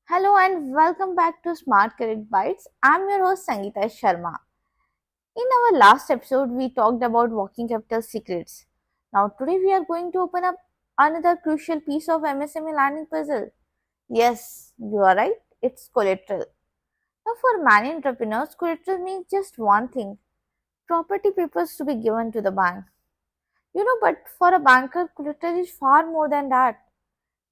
Hello and welcome back to Smart Credit Bytes. I'm your host Sangeeta Sharma. In our last episode, we talked about working capital secrets. Now, today we are going to open up another crucial piece of MSME learning puzzle. Yes, you are right, it's collateral. Now, for many entrepreneurs, collateral means just one thing: property papers to be given to the bank. But for a banker, collateral is far more than that.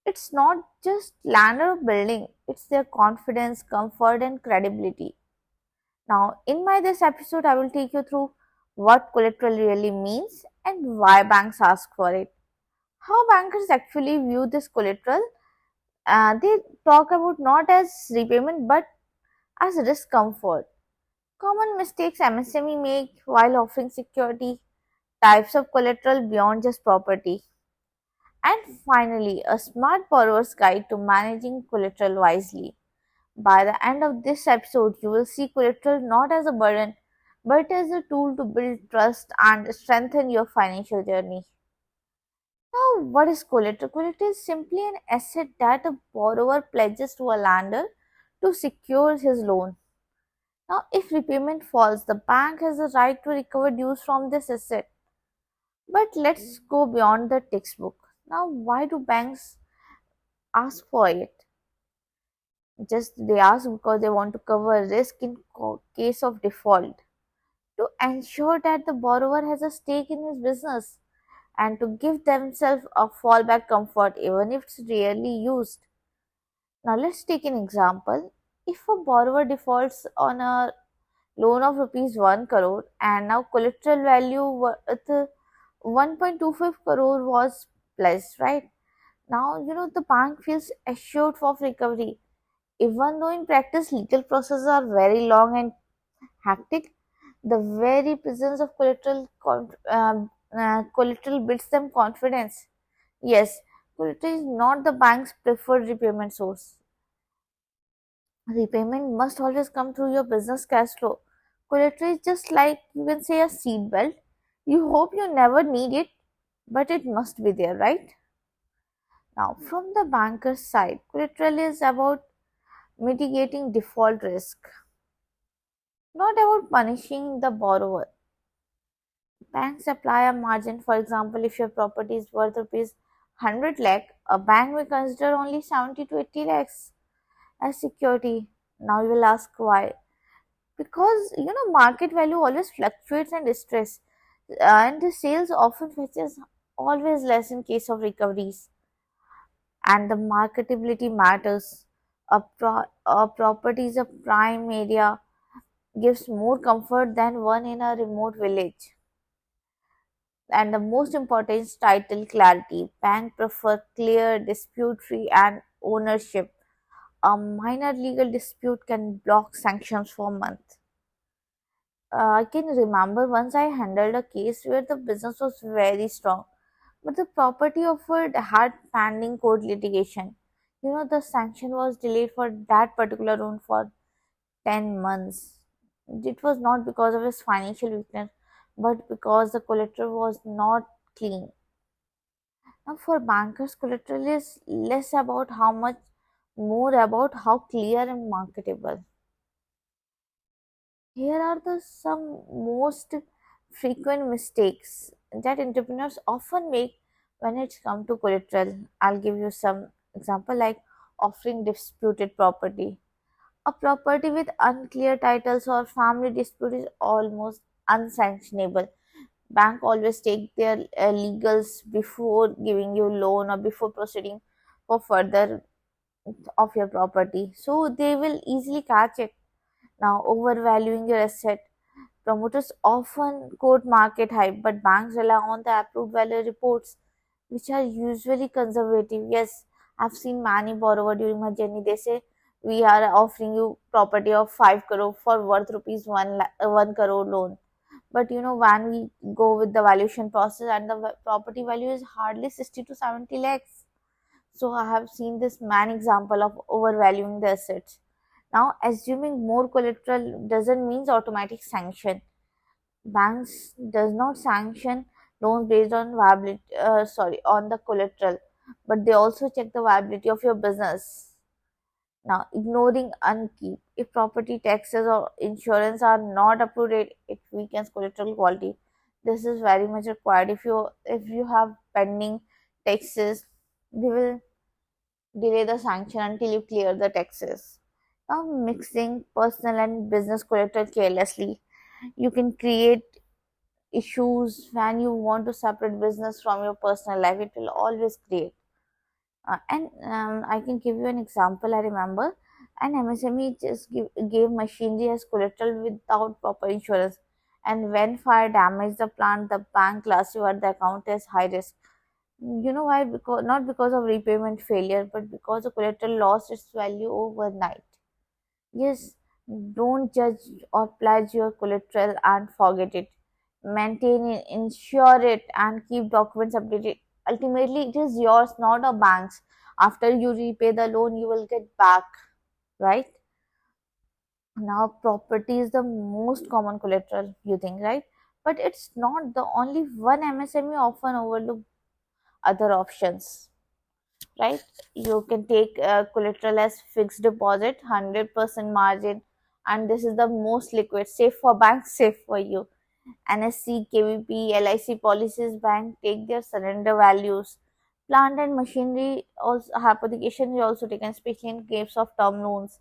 It's not just land or building, it's their confidence, comfort, and credibility. Now, in my this episode, I will take you through what collateral really means and why banks ask for it. How bankers actually view this collateral. They talk about not as repayment but as risk comfort. Common mistakes MSME make while offering security, types of collateral beyond just property, and finally, a smart borrower's guide to managing collateral wisely. By the end of this episode, you will see collateral not as a burden but as a tool to build trust and strengthen your financial journey. Now, what is collateral? Collateral is simply an asset that a borrower pledges to a lender to secure his loan. Now, if repayment falls, the bank has the right to recover dues from this asset. But let's go beyond the textbook. Now, why do banks ask for it? Just they ask because they want to cover risk in case of default, to ensure that the borrower has a stake in his business, and to give themselves a fallback comfort even if it's rarely used. Now let's take an example. If a borrower defaults on a loan of rupees 1 crore and now collateral value worth 1.25 crore was pledged, right? Now the bank feels assured of recovery. Even though in practice legal processes are very long and hectic, the very presence of collateral builds them confidence. Yes, collateral is not the bank's preferred repayment source. Repayment must always come through your business cash flow. Collateral is just like, you can say, a seat belt. You hope you never need it, but it must be there, right? Now, from the banker's side, collateral is about mitigating default risk, not about punishing the borrower. Banks apply a margin. For example, if your property is worth rupees 100 lakh, a bank may consider only 70 to 80 lakhs as security. Now you will ask why? Because market value always fluctuates and stress, and the sales often fetches always less in case of recoveries, and the marketability matters. A property is a prime area gives more comfort than one in a remote village. And the most important is title clarity. Bank prefer clear, dispute-free, and ownership. A minor legal dispute can block sanctions for months. I can remember once I handled a case where the business was very strong, but the property offered had pending court litigation. The sanction was delayed for that particular loan for 10 months. It was not because of his financial weakness, but because the collateral was not clean. Now, for bankers, collateral is less about how much, more about how clear and marketable. Here are the some most frequent mistakes that entrepreneurs often make when it's come to collateral. I'll give you some example like offering disputed property. A property with unclear titles or family dispute is almost unsanctionable. Bank always take their legals before giving you loan or before proceeding for further of your property, so they will easily catch it. Now, overvaluing your asset. Promoters often quote market hype, but banks rely on the approved value reports, which are usually conservative. Yes, I've seen many borrower during my journey. They say we are offering you property of 5 crore for worth rupees 1 crore loan. But when we go with the valuation process and the property value is hardly 60 to 70 lakhs. So I have seen this man example of overvaluing the assets. Now, assuming more collateral doesn't mean automatic sanction. Banks does not sanction loans based on viability, on the collateral, but they also check the viability of your business. Now, ignoring unkeep. If property taxes or insurance are not up to date, it weakens collateral quality. This is very much required. If you have pending taxes, they will delay the sanction until you clear the taxes. Now, mixing personal and business collateral carelessly, you can create issues when you want to separate business from your personal life. It will always create. And I can give you an example. I remember an MSME just gave machinery as collateral without proper insurance. And when fire damaged the plant, the bank classified the account as high risk. You know why? Because not because of repayment failure, but because the collateral lost its value overnight. Yes, don't judge or pledge your collateral and forget it. Maintain it, insure it, and keep documents updated. Ultimately, it is yours, not a bank's. After you repay the loan, you will get back, right? Now, property is the most common collateral, you think, right? But it's not the only one. MSME often overlook other options, right? You can take collateral as fixed deposit, 100% margin, and this is the most liquid, safe for banks, safe for you. NSC, KVP, LIC policies, bank take their surrender values. Plant and machinery also application is also taken, especially in case of term loans.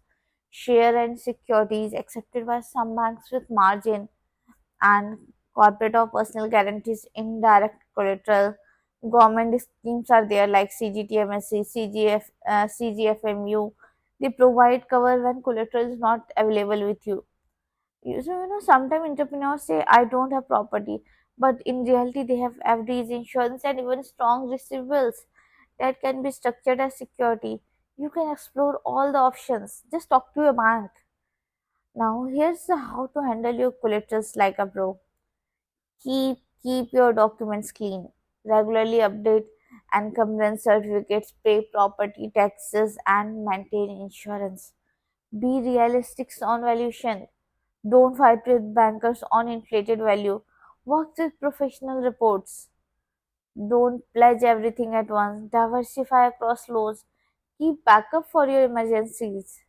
Share and securities accepted by some banks with margin, and corporate or personal guarantees, indirect collateral. Government schemes are there like CGTMSE, CGFMU. They provide cover when collateral is not available with you. So, sometimes entrepreneurs say, I don't have property, but in reality, they have FDs, insurance, and even strong receivables that can be structured as security. You can explore all the options. Just talk to your bank. Now, here's how to handle your collaterals like a pro. Keep your documents clean. Regularly update encumbrance certificates, pay property taxes, and maintain insurance. Be realistic on valuation. Don't fight with bankers on inflated value. Work with professional reports. Don't pledge everything at once. Diversify across loans. Keep backup for your emergencies.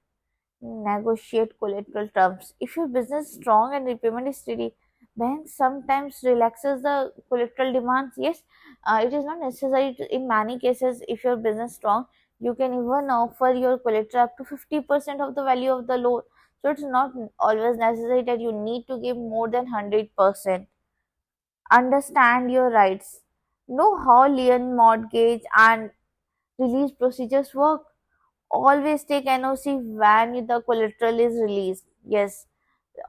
Negotiate collateral terms. If your business is strong and repayment is steady, bank sometimes relaxes the collateral demands. Yes, it is not necessary in many cases. If your business is strong, you can even offer your collateral up to 50% of the value of the loan. So it's not always necessary that you need to give more than 100%. Understand your rights. Know how lien mortgage and release procedures work. Always take NOC when the collateral is released. Yes,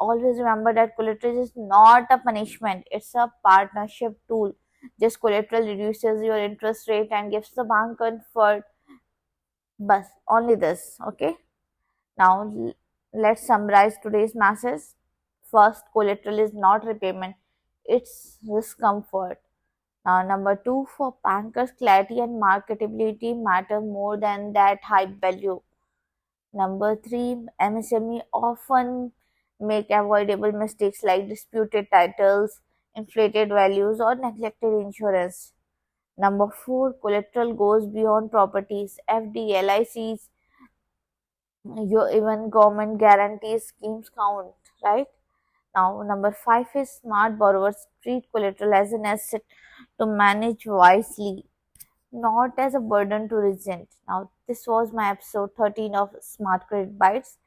always remember that collateral is not a punishment, it's a partnership tool. Just collateral reduces your interest rate and gives the bank comfort. But only this, okay? Now let's summarize today's message. First, collateral is not repayment, it's risk comfort. Now, number two, for bankers, clarity and marketability matter more than that hype value. Number three, MSME often make avoidable mistakes like disputed titles, inflated values, or neglected insurance. Number four, collateral goes beyond properties, FD, LICs, your even government guarantee schemes count, right? Now, number five is smart borrowers treat collateral as an asset to manage wisely, not as a burden to resent. Now, this was my episode 13 of Smart Credit Bytes.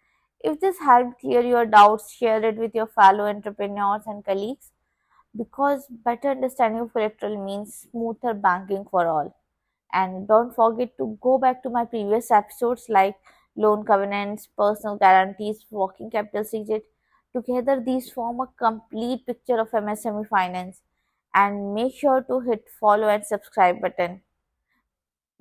If this helped clear your doubts, share it with your fellow entrepreneurs and colleagues, because better understanding of collateral means smoother banking for all. And don't forget to go back to my previous episodes like loan covenants, personal guarantees, working capital secret. Together, these form a complete picture of MSME finance. And make sure to hit follow and subscribe button,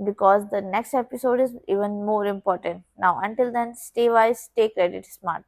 because the next episode is even more important. Now, until then, stay wise, stay credit smart.